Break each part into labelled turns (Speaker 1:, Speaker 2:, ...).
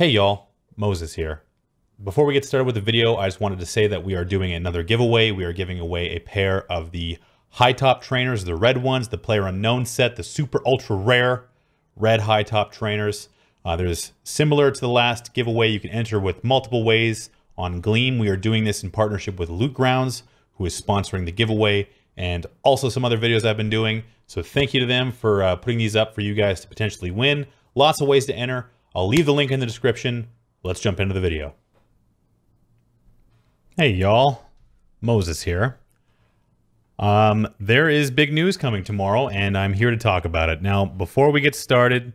Speaker 1: Hey y'all, Moses here. Before we get started with the video, I just wanted to say that we are doing another giveaway. We are giving away a pair of the high top trainers, the red ones, the Playerunknown set, the super ultra rare red high top trainers. There's similar to the last giveaway. You can enter with multiple ways on Gleam. We are doing this in partnership with Lootgrounds, who is sponsoring the giveaway, and also some other videos I've been doing. So thank you to them for putting these up for you guys to potentially win. Lots of ways to enter. I'll leave the link in the description. Let's jump into the video. Hey y'all, Moses here. There is big news coming tomorrow, and I'm here to talk about it. Now, before we get started,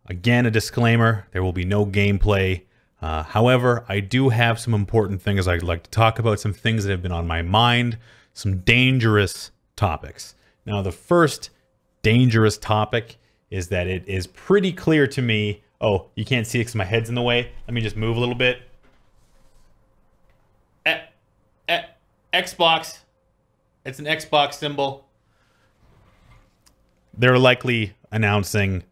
Speaker 1: again, a disclaimer, there will be no gameplay. However, I do have some important things I'd like to talk about, some things that have been on my mind, some dangerous topics. Now, the first dangerous topic is that it is pretty clear to me. Oh, you can't see it because my head's in the way. Let me just move a little bit. Xbox. It's an Xbox symbol. They're likely announcing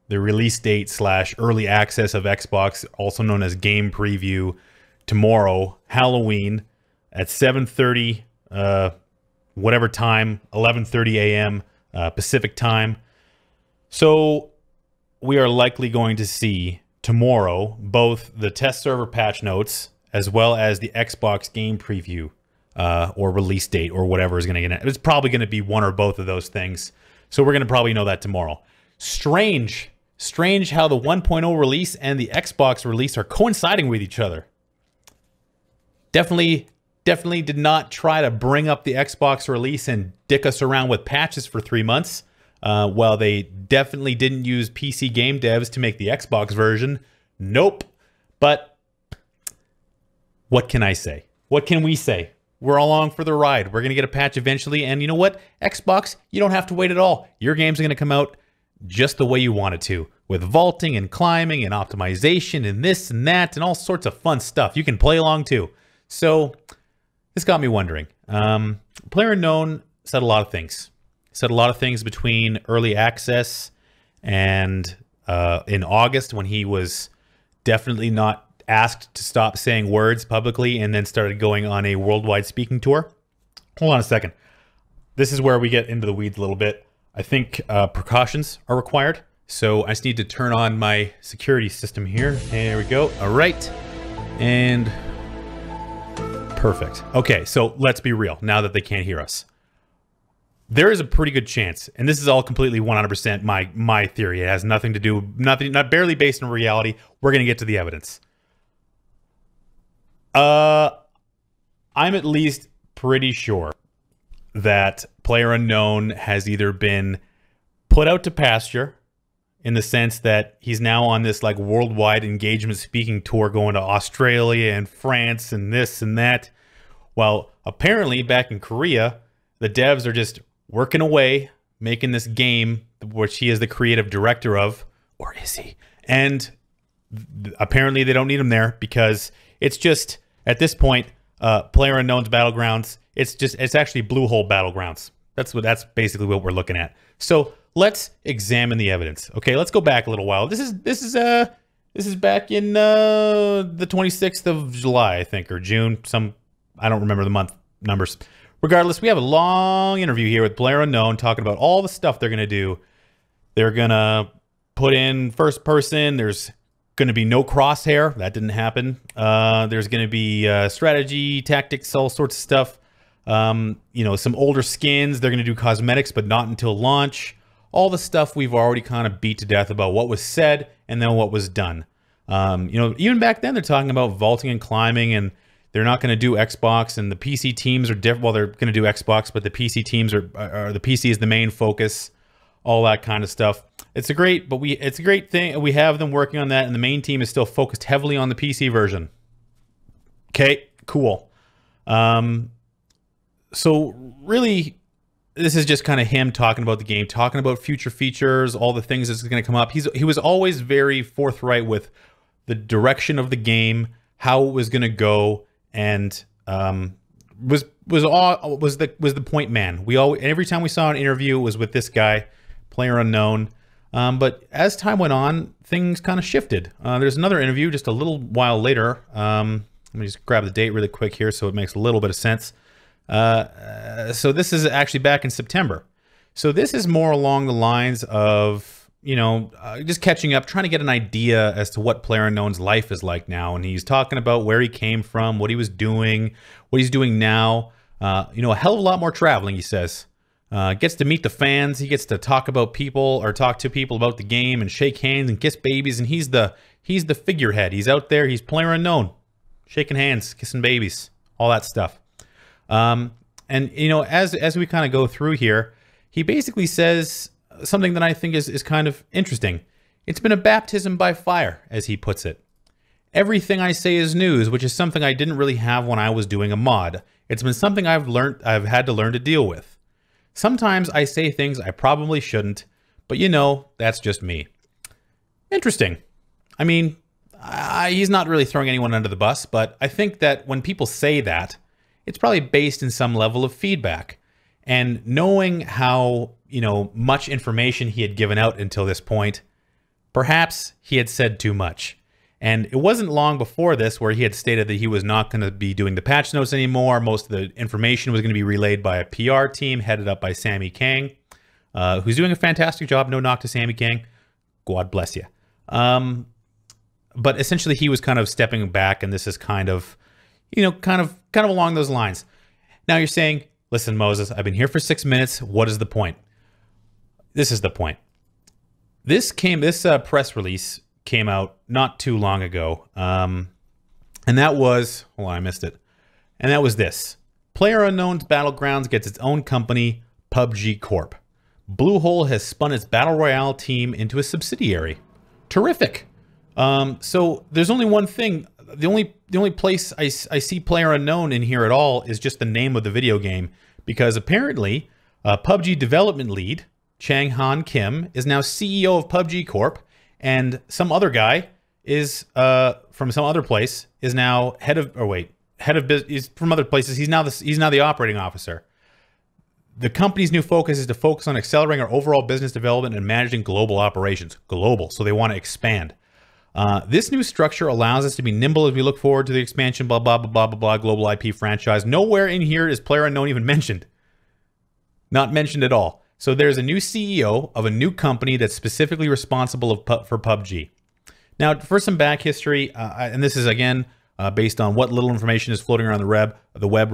Speaker 1: the release date / early access of Xbox, also known as game preview, tomorrow, Halloween, at 7:30, whatever time, 11:30 a.m. Pacific time. So we are likely going to see tomorrow both the test server patch notes as well as the Xbox game preview or release date or whatever is going to get. It's probably going to be one or both of those things. So we're going to probably know that tomorrow. Strange how the 1.0 release and the Xbox release are coinciding with each other. Definitely did not try to bring up the Xbox release and dick us around with patches for 3 months. While they definitely didn't use PC game devs to make the Xbox version. Nope. But what can I say? What can we say? We're along for the ride. We're going to get a patch eventually. And you know what? Xbox, you don't have to wait at all. Your game's going to come out just the way you want it to, with vaulting and climbing and optimization and this and that and all sorts of fun stuff. You can play along too. So this got me wondering. Playerunknown said a lot of things. Said a lot of things between early access and in August, when he was definitely not asked to stop saying words publicly and then started going on a worldwide speaking tour. Hold on a second. This is where we get into the weeds a little bit. I think precautions are required. So I just need to turn on my security system here. There we go. All right. And perfect. Okay, so let's be real now that they can't hear us. There is a pretty good chance, and this is all completely 100% my theory. It has nothing to do, not barely based on reality. We're going to get to the evidence. I'm at least pretty sure that Playerunknown has either been put out to pasture, in the sense that he's now on this like worldwide engagement speaking tour going to Australia and France and this and that. While apparently back in Korea, the devs are just working away, making this game, which he is the creative director of, or is he? And apparently they don't need him there because it's just, at this point, Playerunknown's Battlegrounds, it's actually Blue Hole Battlegrounds. That's basically what we're looking at. So let's examine the evidence. Okay, let's go back a little while. This is back in the 26th of July, I think, or June. I don't remember the month numbers. Regardless, we have a long interview here with Playerunknown talking about all the stuff they're going to do. They're going to put in first person. There's going to be no crosshair. That didn't happen. There's going to be strategy, tactics, all sorts of stuff. You know, some older skins. They're going to do cosmetics, but not until launch. All the stuff we've already kind of beat to death about what was said and then what was done. You know, even back then, they're talking about vaulting and climbing, and they're not going to do Xbox, and the PC teams are different. Well, they're going to do Xbox, but the PC teams are the PC is the main focus. All that kind of stuff. It's a great thing. We have them working on that, and the main team is still focused heavily on the PC version. Okay, cool. So really, this is just kind of him talking about the game, talking about future features, all the things that's going to come up. He was always very forthright with the direction of the game, how it was going to go. And was the point man. Every time we saw an interview, it was with this guy, Playerunknown. But as time went on, things kind of shifted. There's another interview just a little while later. Let me just grab the date really quick here so it makes a little bit of sense. So this is actually back in September. So this is more along the lines of, you know, just catching up, trying to get an idea as to what Playerunknown's life is like now. And he's talking about where he came from, what he was doing, what he's doing now. You know, a hell of a lot more traveling, he says. Gets to meet the fans. He gets to talk about people or talk to people about the game and shake hands and kiss babies. And he's the figurehead. He's out there. He's Playerunknown, shaking hands, kissing babies, all that stuff. And you know, as we kind of go through here, he basically says something that I think is kind of interesting. It's been a baptism by fire, as he puts it. Everything I say is news, which is something I didn't really have when I was doing a mod. It's been something I've had to learn to deal with. Sometimes I say things I probably shouldn't, but you know, that's just me. Interesting. I mean, he's not really throwing anyone under the bus, but I think that when people say that, it's probably based in some level of feedback. And knowing how, you know, much information he had given out until this point, perhaps he had said too much. And it wasn't long before this where he had stated that he was not going to be doing the patch notes anymore. Most of the information was going to be relayed by a PR team headed up by Sammy Kang, who's doing a fantastic job. No knock to Sammy Kang. God bless you. But essentially he was kind of stepping back, and this is kind of, you know, kind of along those lines. Now you're saying, listen, Moses, I've been here for 6 minutes. What is the point? This is the point. This press release came out not too long ago. And that was, hold on, I missed it. And that was this. Playerunknown's Battlegrounds gets its own company, PUBG Corp. Bluehole has spun its Battle Royale team into a subsidiary. Terrific. So there's only one thing. The only place I see Playerunknown in here at all is just the name of the video game, because apparently PUBG development lead Chang Han Kim is now CEO of PUBG Corp, and some other guy is from some other place is now head of he's from other places. He's now the operating officer. The company's new focus is to focus on accelerating our overall business development and managing global operations. Global, so they want to expand. This new structure allows us to be nimble as we look forward to the expansion, blah, blah, blah, blah, blah, blah, global IP franchise. Nowhere in here is Playerunknown even mentioned. Not mentioned at all. So there's a new CEO of a new company that's specifically responsible for PUBG. Now, for some back history, and this is, again, based on what little information is floating around the web.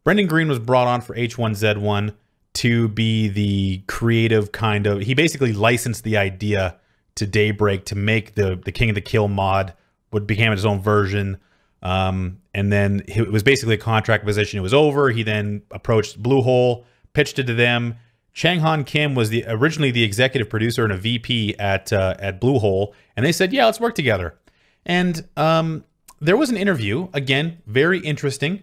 Speaker 1: Brendan Green was brought on for H1Z1 to be the creative kind of... He basically licensed the idea to Daybreak to make the King of the Kill mod, what became its own version. And then it was basically a contract position. It was over. He then approached Bluehole, pitched it to them. Chang Han Kim was originally the executive producer and a VP at Bluehole, and they said, yeah, let's work together. And there was an interview, again, very interesting,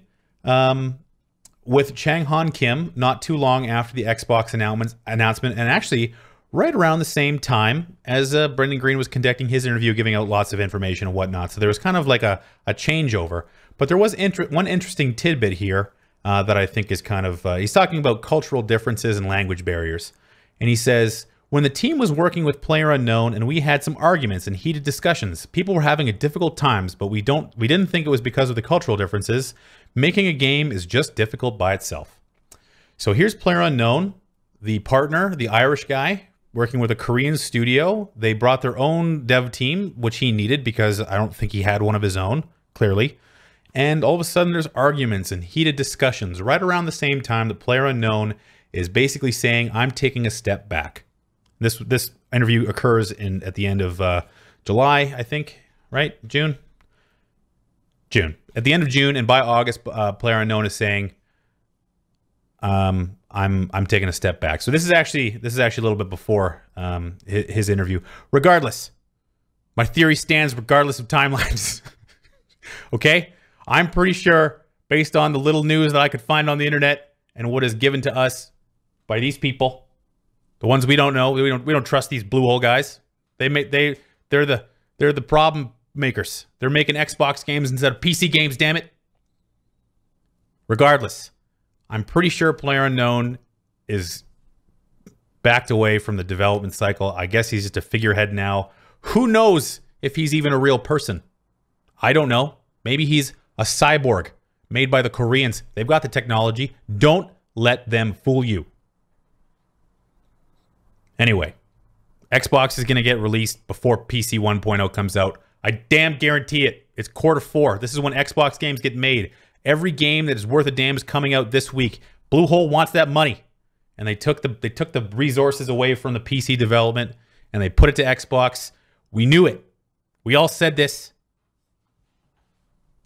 Speaker 1: with Chang Han Kim not too long after the Xbox announcement, and actually right around the same time as Brendan Green was conducting his interview, giving out lots of information and whatnot. So there was kind of like a changeover. But there was one interesting tidbit here that I think is kind of... he's talking about cultural differences and language barriers. And he says, when the team was working with Playerunknown and we had some arguments and heated discussions, people were having a difficult times, but we didn't think it was because of the cultural differences. Making a game is just difficult by itself. So here's Playerunknown, the partner, the Irish guy, working with a Korean studio. They brought their own dev team, which he needed because I don't think he had one of his own, clearly. And all of a sudden there's arguments and heated discussions right around the same time that Playerunknown is basically saying, I'm taking a step back. This interview occurs at the end of July, I think, right? June? At the end of June, and by August, Playerunknown is saying, I'm taking a step back. So this is actually a little bit before his interview. Regardless, my theory stands regardless of timelines. Okay? I'm pretty sure, based on the little news that I could find on the internet and what is given to us by these people, the ones we don't know, we don't trust these Bluehole guys. They're the problem makers. They're making Xbox games instead of PC games, damn it. Regardless, I'm pretty sure Playerunknown is backed away from the development cycle. I guess he's just a figurehead now. Who knows if he's even a real person? I don't know. Maybe he's a cyborg made by the Koreans. They've got the technology. Don't let them fool you. Anyway, Xbox is going to get released before PC 1.0 comes out. I damn guarantee it. It's Q4. This is when Xbox games get made. Every game that is worth a damn is coming out this week. Bluehole wants that money. And they took the resources away from the PC development and they put it to Xbox. We knew it. We all said this.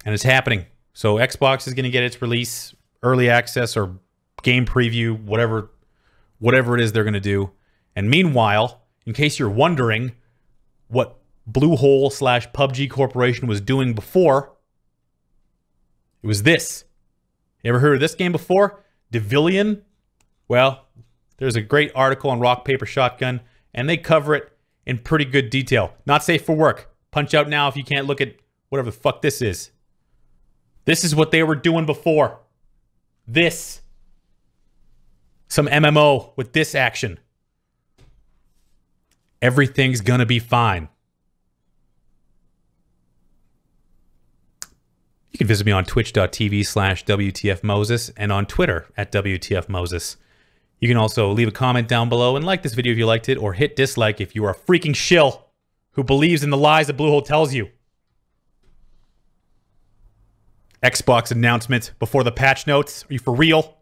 Speaker 1: And it's happening. So Xbox is going to get its release, early access or game preview, whatever it is they're going to do. And meanwhile, in case you're wondering what Bluehole/PUBG Corporation was doing before, it was this. You ever heard of this game before? Devilian? Well, there's a great article on Rock, Paper, Shotgun, and they cover it in pretty good detail. Not safe for work. Punch out now if you can't look at whatever the fuck this is. This is what they were doing before. This. Some MMO with this action. Everything's gonna be fine. You can visit me on twitch.tv/WTFMoses and on Twitter at WTFMoses. You can also leave a comment down below and like this video if you liked it, or hit dislike if you are a freaking shill who believes in the lies that Bluehole tells you. Xbox announcement before the patch notes. Are you for real?